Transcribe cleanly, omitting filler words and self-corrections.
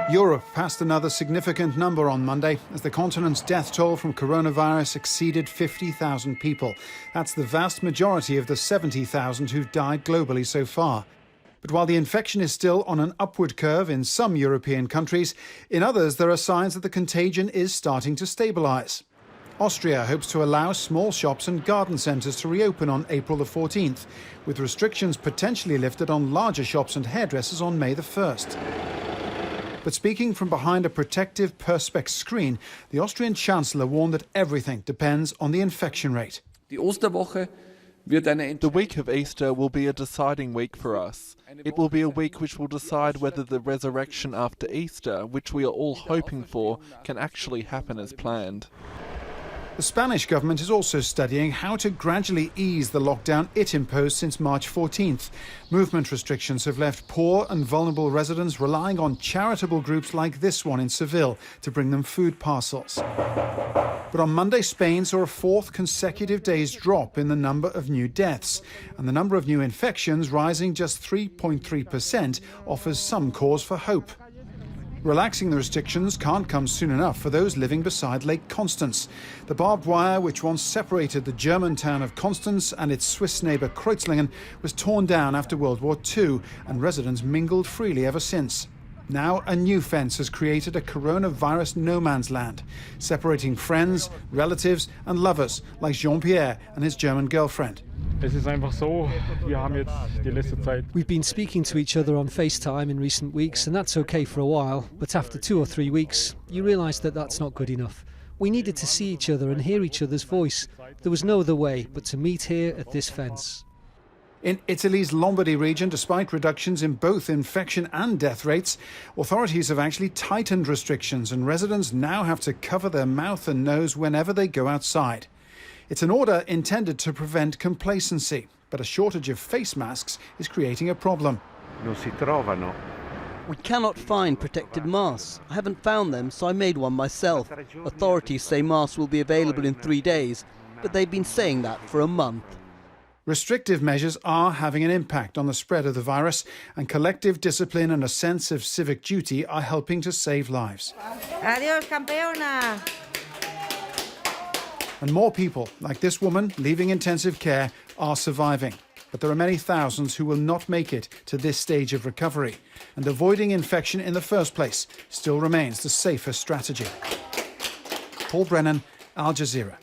Europe passed another significant number on Monday as the continent's death toll from coronavirus exceeded 50,000 people. That's the vast majority of the 70,000 who've died globally so far. But while the infection is still on an upward curve in some European countries, in others there are signs that the contagion is starting to stabilise. Austria hopes to allow small shops and garden centres to reopen on April the 14th, with restrictions potentially lifted on larger shops and hairdressers on May the 1st. But speaking from behind a protective Perspex screen, the Austrian Chancellor warned that everything depends on the infection rate. The week of Easter will be a deciding week for us. It will be a week which will decide whether the resurrection after Easter, which we are all hoping for, can actually happen as planned. The Spanish government is also studying how to gradually ease the lockdown it imposed since March 14th. Movement restrictions have left poor and vulnerable residents relying on charitable groups like this one in Seville to bring them food parcels. But on Monday, Spain saw a fourth consecutive day's drop in the number of new deaths, and the number of new infections rising just 3.3% offers some cause for hope. Relaxing the restrictions can't come soon enough for those living beside Lake Constance. The barbed wire which once separated the German town of Constance and its Swiss neighbour Kreuzlingen was torn down after World War II, and residents mingled freely ever since. Now a new fence has created a coronavirus no man's land, separating friends, relatives and lovers like Jean-Pierre and his German girlfriend. We've been speaking to each other on FaceTime in recent weeks, and that's okay for a while, but after 2 or 3 weeks, you realise that that's not good enough. We needed to see each other and hear each other's voice. There was no other way but to meet here at this fence. In Italy's Lombardy region, despite reductions in both infection and death rates, authorities have actually tightened restrictions, and residents now have to cover their mouth and nose whenever they go outside. It's an order intended to prevent complacency, but a shortage of face masks is creating a problem. We cannot find protective masks. I haven't found them, so I made one myself. Authorities say masks will be available in 3 days, but they've been saying that for a month. Restrictive measures are having an impact on the spread of the virus, and collective discipline and a sense of civic duty are helping to save lives. Adiós, campeona! And more people, like this woman leaving intensive care, are surviving. But there are many thousands who will not make it to this stage of recovery. And avoiding infection in the first place still remains the safest strategy. Paul Brennan, Aljazeera.